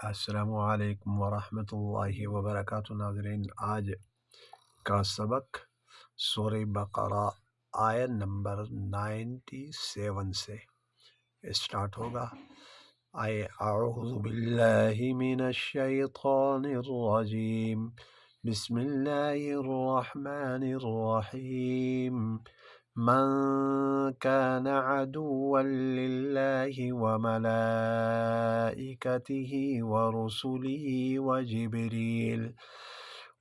السلام علیکم ورحمۃ اللہ وبرکاتہ ناظرین، آج کا سبق سورہ بقرہ آیت نمبر 97 سے اسٹارٹ ہوگا۔ اعوذ باللہ من الشیطان الرجیم، بسم اللہ الرحمن الرحیم۔ من كان عدوا لله وملائكته ورسله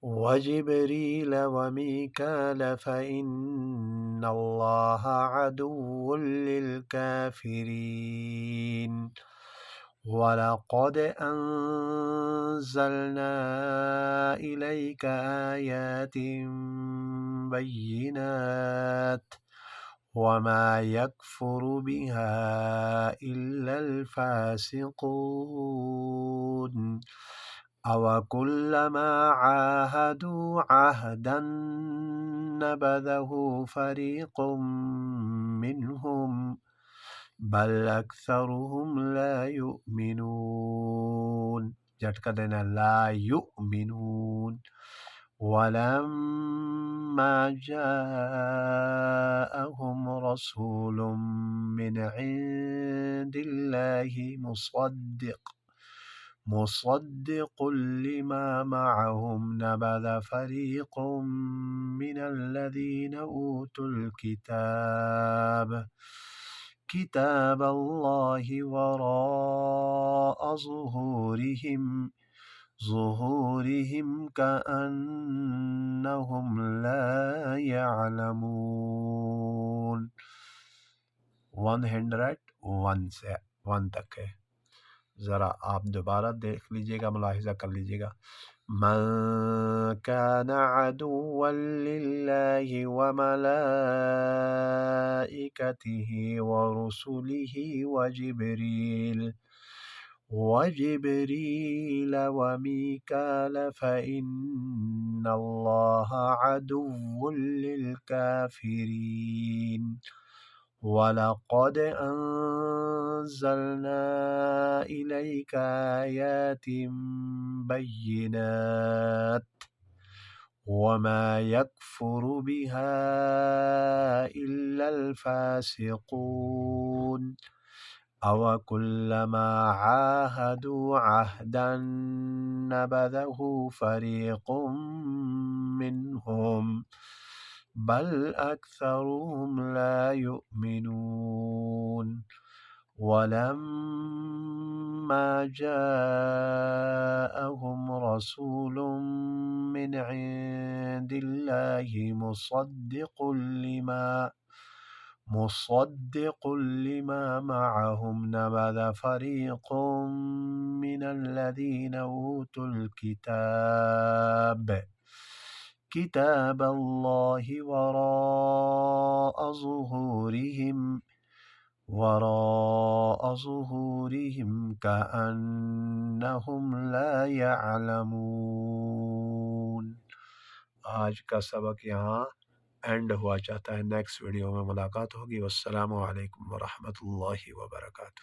وجبريل وميكال فإن الله عدو للكافرين. وَلَقَدْ أَنزَلْنَا إِلَيْكَ آيَاتٍ بَيِّنَاتٍ وَمَا يَكْفُرُ بِهَا إِلَّا الْفَاسِقُونَ. أَوَكُلَّمَا عَاهَدُوا عَهْدًا نَبَذَهُ فَرِيقٌ مِّنْهُمْ بل اکثرهم لا یؤمنون. جھٹکا دینا، لا یؤمنون. ولما جاءهم رسول من عند الله مصدق لما معهم نبذ فريق من الذين أوتوا كتاب الله وراء ظهورهم كأنهم لا يعلمون. 101 سے 1 تک ہے، ذرا آپ دوبارہ دیکھ لیجئے گا، ملاحظہ کر لیجئے گا۔ من كان عدوا لله وملائكته ورسله وجبريل وميكال فإن الله عدو للكافرين. وَلَقَدْ أَنزَلْنَا إِلَيْكَ آيَاتٍ بَيِّنَاتٍ وَمَا يَكْفُرُ بِهَا إِلَّا الْفَاسِقُونَ. أَوَكُلَّمَا عَاهَدُوا عَهْدًا نَبَذَهُ فَرِيقٌ مِّنْهُمْ بل أكثرهم لا يؤمنون. ولما جاءهم رسول من عند الله مصدق لما معهم نبذ فريق من الذين أوتوا كتاب الله وراء ظهورهم كأنهم لا يعلمون. آج کا سبق یہاں اینڈ ہوا چاہتا ہے، نیکسٹ ویڈیو میں ملاقات ہوگی۔ والسلام علیکم ورحمۃ اللہ وبرکاتہ.